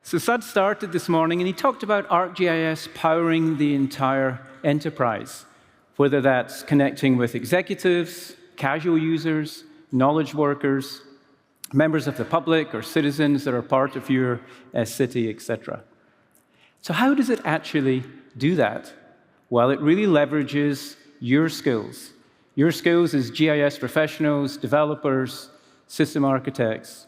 So Sud started this morning, and he talked about ArcGIS powering the entire enterprise, whether that's connecting with executives, casual users, knowledge workers, members of the public, or citizens that are part of your city, etc. So how does it actually do that? Well, it really leverages your skills. Your skills as GIS professionals, developers, system architects.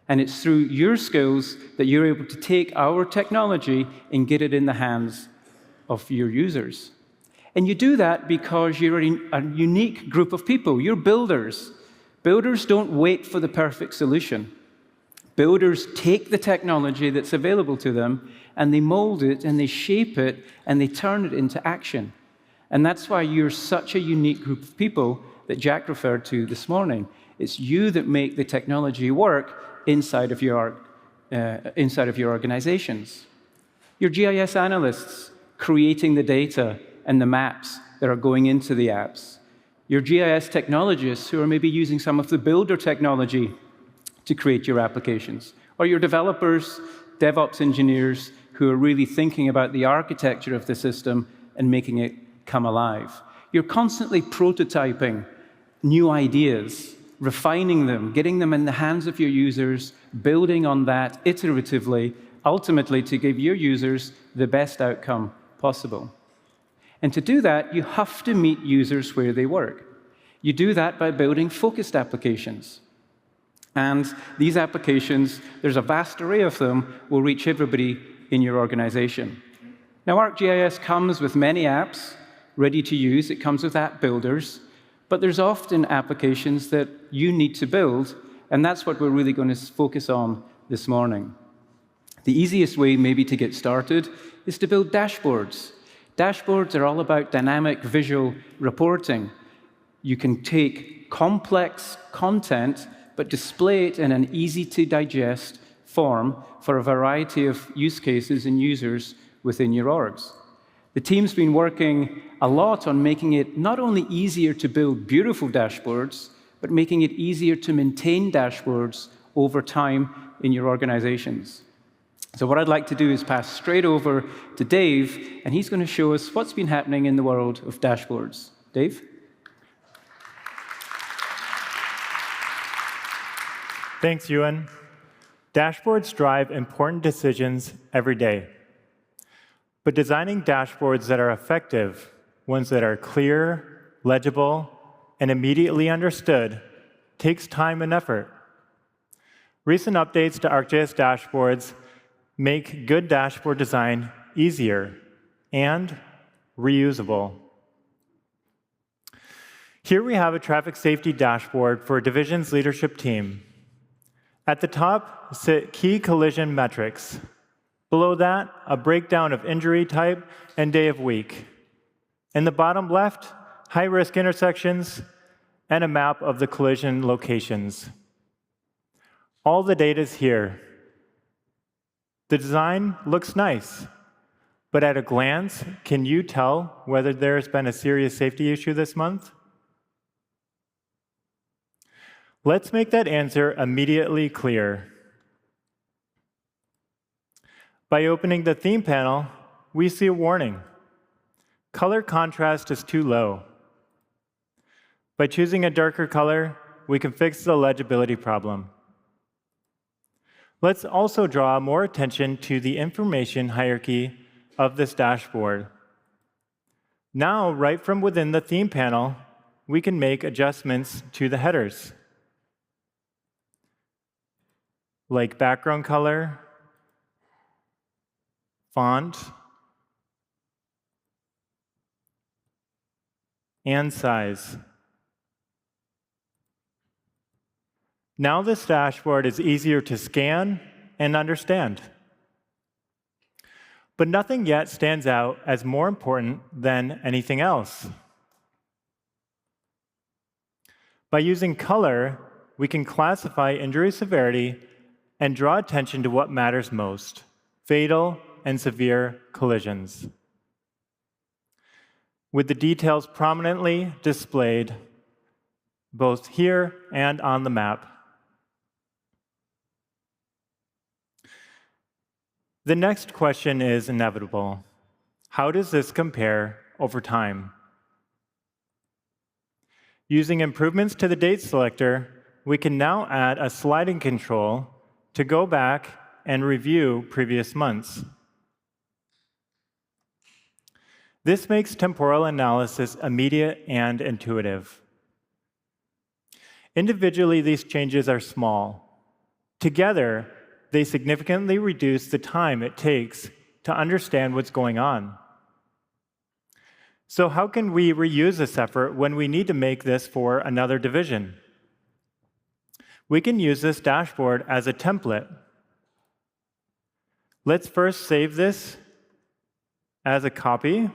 And it's through your skills that you're able to take our technology and get it in the hands of your users. And you do that because you're a unique group of people. You're builders. Builders don't wait for the perfect solution. Builders take the technology that's available to them, and they mold it, and they shape it, and they turn it into action. And that's why you're such a unique group of people that Jack referred to this morning. It's you that make the technology work inside of your organizations. Your GIS analysts creating the data and the maps that are going into the apps. Your GIS technologists who are maybe using some of the builder technology to create your applications. Or your developers, DevOps engineers who are really thinking about the architecture of the system and making it come alive. You're constantly prototyping new ideas, refining them, getting them in the hands of your users, building on that iteratively, ultimately to give your users the best outcome possible. And to do that, you have to meet users where they work. You do that by building focused applications. And these applications, there's a vast array of them, will reach everybody in your organization. Now, ArcGIS comes with many apps ready to use. It comes with app builders. But there's often applications that you need to build, and that's what we're really going to focus on this morning. The easiest way maybe to get started is to build dashboards. Dashboards are all about dynamic visual reporting. You can take complex content, but display it in an easy-to-digest form for a variety of use cases and users within your orgs. The team's been working a lot on making it not only easier to build beautiful dashboards, but making it easier to maintain dashboards over time in your organizations. So what I'd like to do is pass straight over to Dave, and he's going to show us what's been happening in the world of dashboards. Dave? Thanks, Euan. Dashboards drive important decisions every day. But designing dashboards that are effective, ones that are clear, legible, and immediately understood, takes time and effort. Recent updates to ArcGIS Dashboards make good dashboard design easier and reusable. Here we have a traffic safety dashboard for a division's leadership team. At the top sit key collision metrics. Below that, a breakdown of injury type and day of week. In the bottom left, high-risk intersections and a map of the collision locations. All the data is here. The design looks nice, but at a glance, can you tell whether there's been a serious safety issue this month? Let's make that answer immediately clear. By opening the theme panel, we see a warning. Color contrast is too low. By choosing a darker color, we can fix the legibility problem. Let's also draw more attention to the information hierarchy of this dashboard. Now, right from within the theme panel, we can make adjustments to the headers, like background color, font, and size. Now this dashboard is easier to scan and understand. But nothing yet stands out as more important than anything else. By using color, we can classify injury severity and draw attention to what matters most: fatal and severe collisions, with the details prominently displayed both here and on the map. The next question is inevitable. How does this compare over time? Using improvements to the date selector, we can now add a sliding control to go back and review previous months. This makes temporal analysis immediate and intuitive. Individually, these changes are small. Together, they significantly reduce the time it takes to understand what's going on. So how can we reuse this effort when we need to make this for another division? We can use this dashboard as a template. Let's first save this as a copy.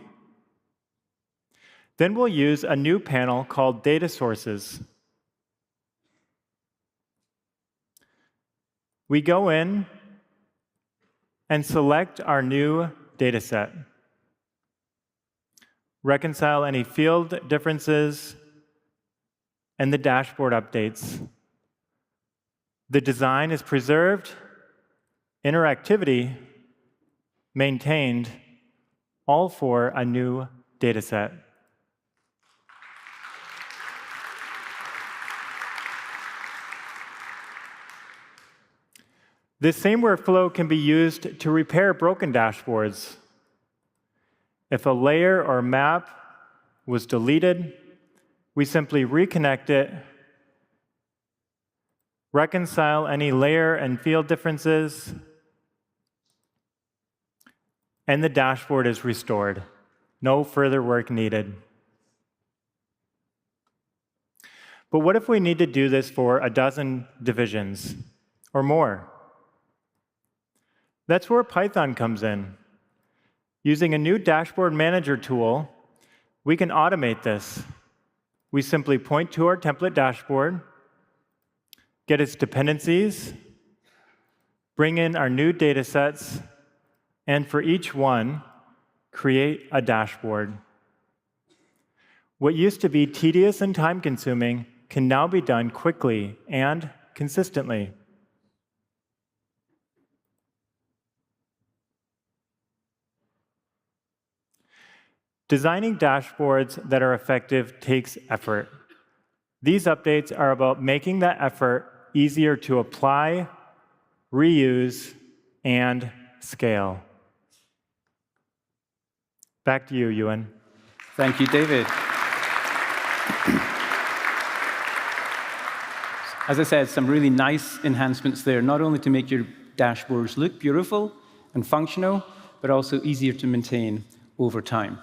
Then we'll use a new panel called Data Sources. We go in and select our new data set. Reconcile any field differences and the dashboard updates. The design is preserved, interactivity maintained, all for a new data set. This same workflow can be used to repair broken dashboards. If a layer or map was deleted, we simply reconnect it, reconcile any layer and field differences, and the dashboard is restored. No further work needed. But what if we need to do this for a dozen divisions or more? That's where Python comes in. Using a new dashboard manager tool, we can automate this. We simply point to our template dashboard, get its dependencies, bring in our new data sets, and for each one, create a dashboard. What used to be tedious and time-consuming can now be done quickly and consistently. Designing dashboards that are effective takes effort. These updates are about making that effort easier to apply, reuse, and scale. Back to you, Euan. Thank you, David. As I said, some really nice enhancements there, not only to make your dashboards look beautiful and functional, but also easier to maintain over time.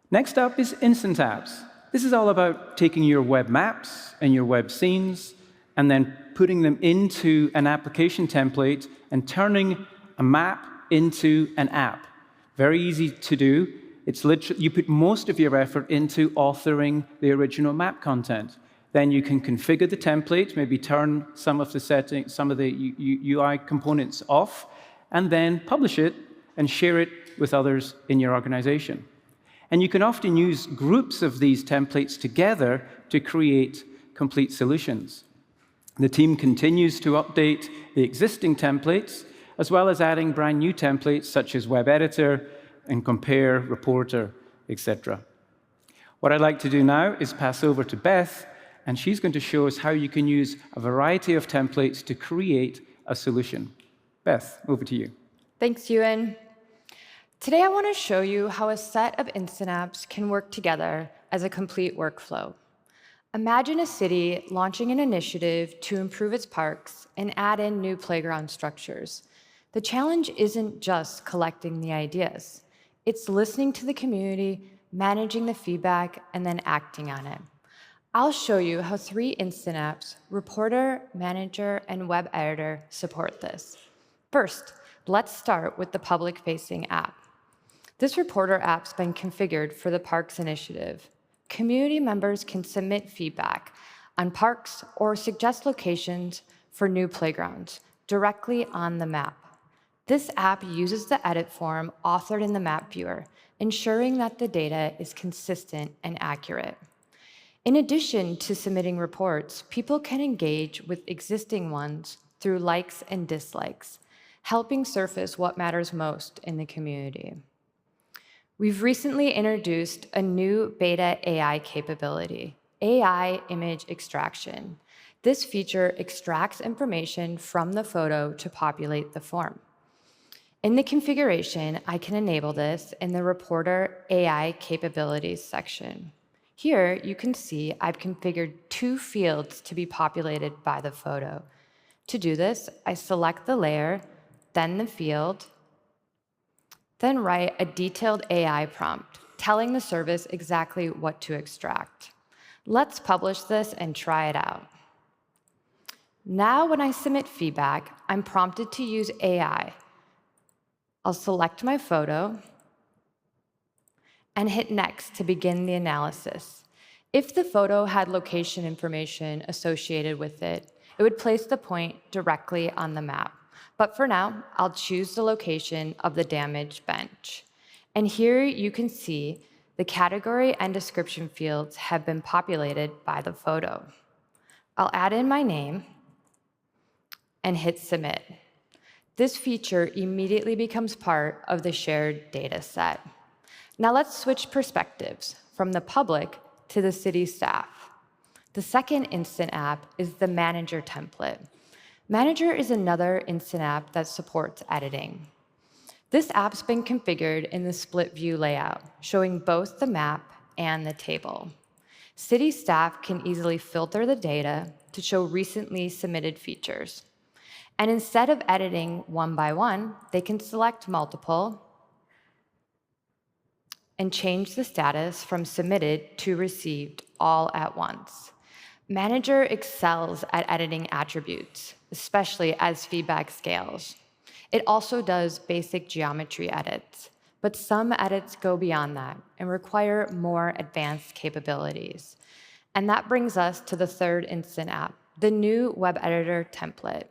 Next up is Instant Apps. This is all about taking your web maps and your web scenes and then putting them into an application template and turning a map into an app. Very easy to do. It's literally, you put most of your effort into authoring the original map content. Then you can configure the template, maybe turn some of the settings, some of the UI components off, and then publish it and share it with others in your organization. And you can often use groups of these templates together to create complete solutions. The team continues to update the existing templates, as well as adding brand new templates such as Web Editor and Compare, Reporter, etc. What I'd like to do now is pass over to Beth, and she's going to show us how you can use a variety of templates to create a solution. Beth, over to you. Thanks, Euan. Today, I want to show you how a set of instant apps can work together as a complete workflow. Imagine a city launching an initiative to improve its parks and add in new playground structures. The challenge isn't just collecting the ideas. It's listening to the community, managing the feedback, and then acting on it. I'll show you how 3 instant apps, Reporter, Manager, and Web Editor, support this. First, let's start with the public-facing app. This Reporter app's been configured for the Parks Initiative. Community members can submit feedback on parks or suggest locations for new playgrounds directly on the map. This app uses the edit form authored in the map viewer, ensuring that the data is consistent and accurate. In addition to submitting reports, people can engage with existing ones through likes and dislikes. helping surface what matters most in the community. We've recently introduced a new beta AI capability, AI image extraction. This feature extracts information from the photo to populate the form. In the configuration, I can enable this in the Reporter AI Capabilities section. Here, you can see I've configured 2 fields to be populated by the photo. To do this, I select the layer, then the field, then write a detailed AI prompt, telling the service exactly what to extract. Let's publish this and try it out. Now, when I submit feedback, I'm prompted to use AI. I'll select my photo and hit Next to begin the analysis. If the photo had location information associated with it, it would place the point directly on the map. But for now, I'll choose the location of the damaged bench. And here you can see the category and description fields have been populated by the photo. I'll add in my name and hit Submit. This feature immediately becomes part of the shared data set. Now let's switch perspectives from the public to the city staff. The second Instant app is the Manager template. Manager is another Instant app that supports editing. This app's been configured in the split view layout, showing both the map and the table. City staff can easily filter the data to show recently submitted features. And instead of editing one by one, they can select multiple and change the status from submitted to received all at once. Manager excels at editing attributes, especially as feedback scales. It also does basic geometry edits, but some edits go beyond that and require more advanced capabilities. And that brings us to the third Instant app, the new Web Editor template.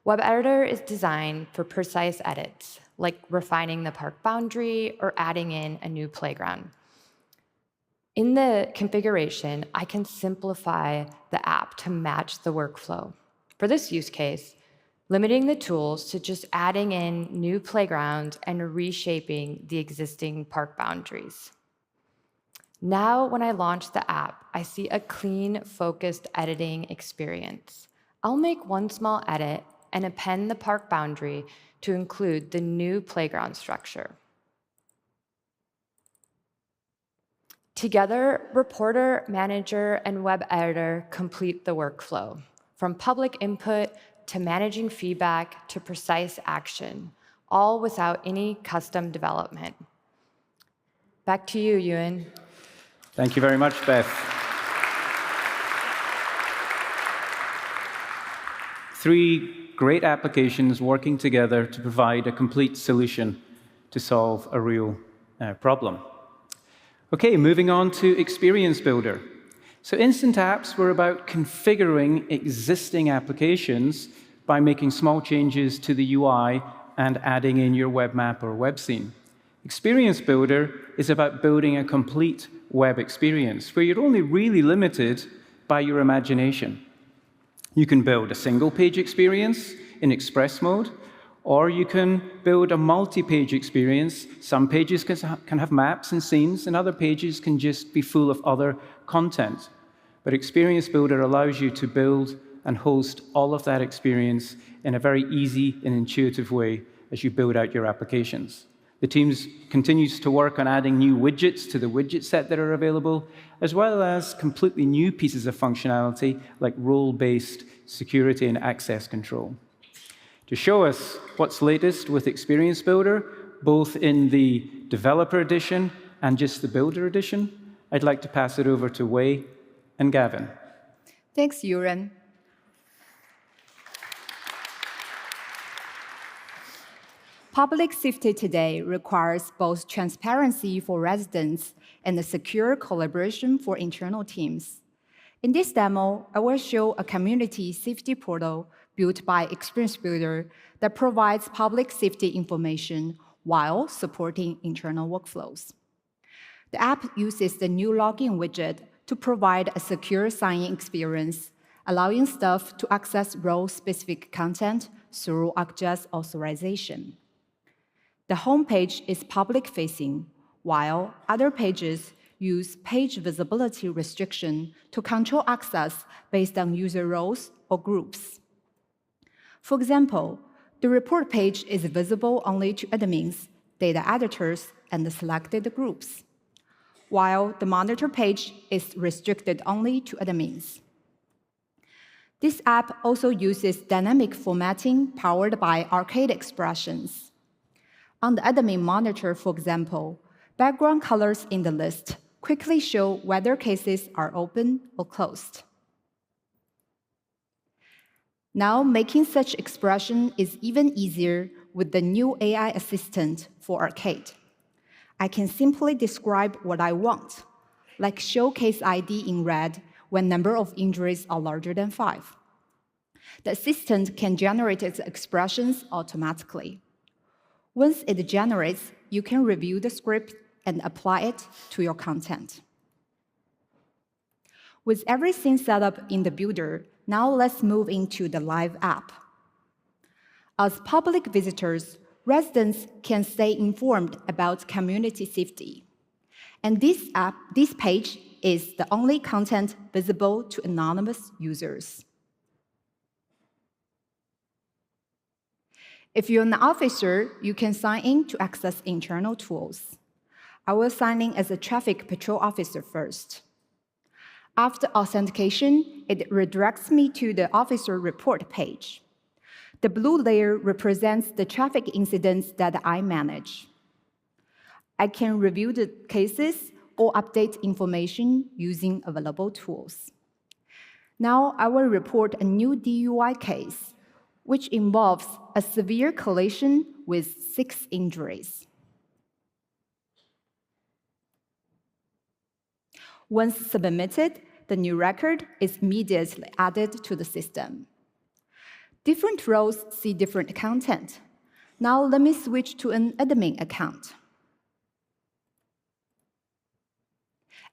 Web Editor is designed for precise edits, like refining the park boundary or adding in a new playground. In the configuration, I can simplify the app to match the workflow. For this use case, limiting the tools to just adding in new playgrounds and reshaping the existing park boundaries. Now, when I launch the app, I see a clean, focused editing experience. I'll make one small edit and append the park boundary to include the new playground structure. Together, Reporter, Manager, and Web Editor complete the workflow, from public input to managing feedback to precise action, all without any custom development. Back to you, Euan. Thank you very much, Beth. 3 great applications working together to provide a complete solution to solve a real problem. OK, moving on to Experience Builder. So Instant apps were about configuring existing applications by making small changes to the UI and adding in your web map or web scene. Experience Builder is about building a complete web experience where you're only really limited by your imagination. You can build a single-page experience in Express mode, or you can build a multi-page experience. Some pages can have maps and scenes, and other pages can just be full of other content. But Experience Builder allows you to build and host all of that experience in a very easy and intuitive way as you build out your applications. The team continues to work on adding new widgets to the widget set that are available, as well as completely new pieces of functionality like role-based security and access control. To show us what's latest with Experience Builder, both in the Developer Edition and just the Builder Edition, I'd like to pass it over to Wei and Gavin. Thanks, Euan. Public safety today requires both transparency for residents and a secure collaboration for internal teams. In this demo, I will show a community safety portal built by Experience Builder that provides public safety information while supporting internal workflows. The app uses the new login widget to provide a secure sign-in experience, allowing staff to access role-specific content through ArcGIS authorization. The home page is public-facing, while other pages use page visibility restriction to control access based on user roles or groups. For example, the report page is visible only to admins, data editors, and the selected groups, while the monitor page is restricted only to admins. This app also uses dynamic formatting powered by arcade expressions. On the admin monitor, for example, background colors in the list quickly show whether cases are open or closed. Now, making such expression is even easier with the new AI assistant for Arcade. I can simply describe what I want, like show case ID in red when number of injuries are larger than 5. The assistant can generate its expressions automatically. Once it generates, you can review the script and apply it to your content. With everything set up in the builder, now let's move into the live app. As public visitors, residents can stay informed about community safety. And this page is the only content visible to anonymous users. If you're an officer, you can sign in to access internal tools. I will sign in as a traffic patrol officer first. After authentication, it redirects me to the officer report page. The blue layer represents the traffic incidents that I manage. I can review the cases or update information using available tools. Now I will report a new DUI case, which involves a severe collision with 6 injuries. Once submitted, the new record is immediately added to the system. Different roles see different content. Now let me switch to an admin account.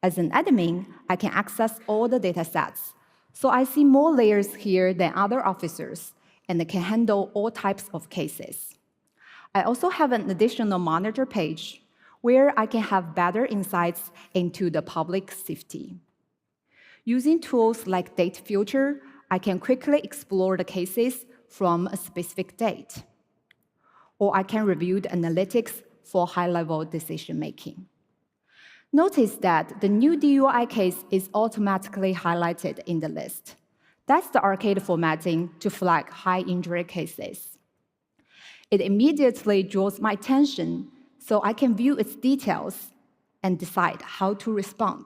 As an admin, I can access all the datasets, so I see more layers here than other officers, and I can handle all types of cases. I also have an additional monitor page where I can have better insights into the public safety. Using tools like Date Filter, I can quickly explore the cases from a specific date. Or I can review the analytics for high-level decision-making. Notice that the new DUI case is automatically highlighted in the list. That's the arcade formatting to flag high-injury cases. It immediately draws my attention, so I can view its details and decide how to respond.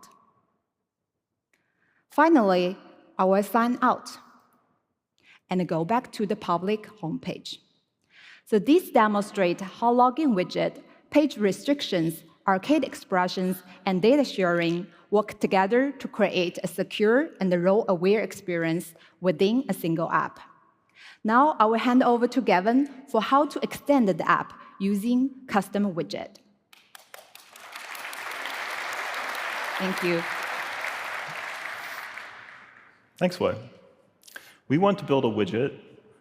Finally, I will sign out and go back to the public homepage. So this demonstrates how login widget, page restrictions, arcade expressions, and data sharing work together to create a secure and role-aware experience within a single app. Now I will hand over to Gavin for how to extend the app using custom widget. Thank you. Thanks, Wei. We want to build a widget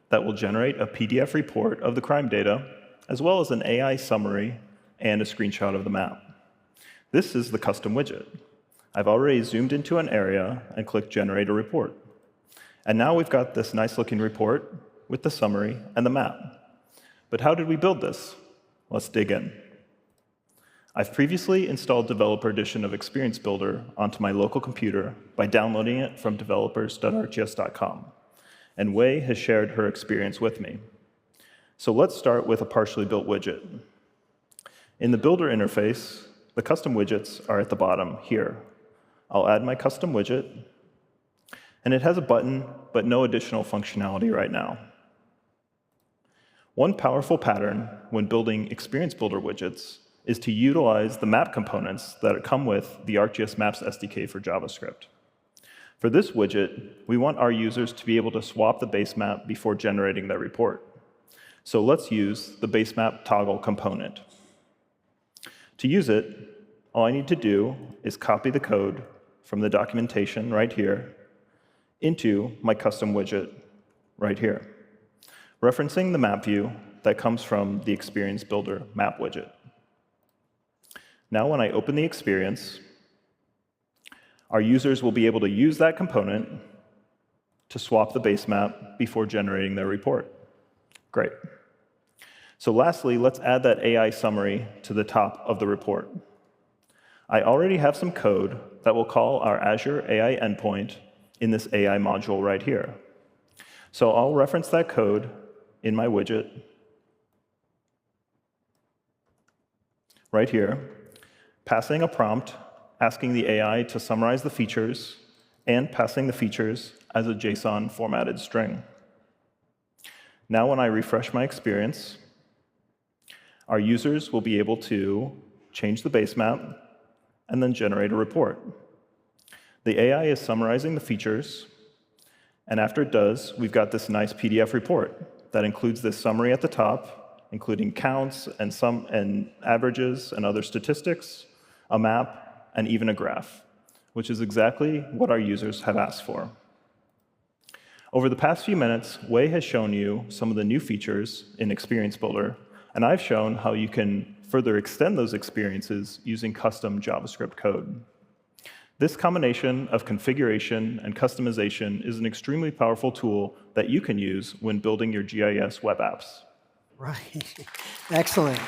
that will generate a PDF report of the crime data, as well as an AI summary and a screenshot of the map. This is the custom widget. I've already zoomed into an area and clicked Generate a Report. And now we've got this nice-looking report with the summary and the map. But how did we build this? Let's dig in. I've previously installed Developer Edition of Experience Builder onto my local computer by downloading it from developers.arcgis.com. And Wei has shared her experience with me. So let's start with a partially built widget. In the Builder interface, the custom widgets are at the bottom here. I'll add my custom widget, and it has a button, but no additional functionality right now. One powerful pattern when building Experience Builder widgets is to utilize the map components that come with the ArcGIS Maps SDK for JavaScript. For this widget, we want our users to be able to swap the base map before generating their report. So let's use the base map toggle component. To use it, all I need to do is copy the code from the documentation right here into my custom widget right here, referencing the map view that comes from the Experience Builder map widget. Now when I open the experience, our users will be able to use that component to swap the base map before generating their report. Great. So lastly, let's add that AI summary to the top of the report. I already have some code that will call our Azure AI endpoint in this AI module right here. So I'll reference that code in my widget right here, passing a prompt, asking the AI to summarize the features, and passing the features as a JSON formatted string. Now when I refresh my experience, our users will be able to change the base map and then generate a report. The AI is summarizing the features, and after it does, we've got this nice PDF report that includes this summary at the top, including counts and averages and other statistics, a map, and even a graph, which is exactly what our users have asked for. Over the past few minutes, Wei has shown you some of the new features in Experience Builder, and I've shown how you can further extend those experiences using custom JavaScript code. This combination of configuration and customization is an extremely powerful tool that you can use when building your GIS web apps. Right. Excellent.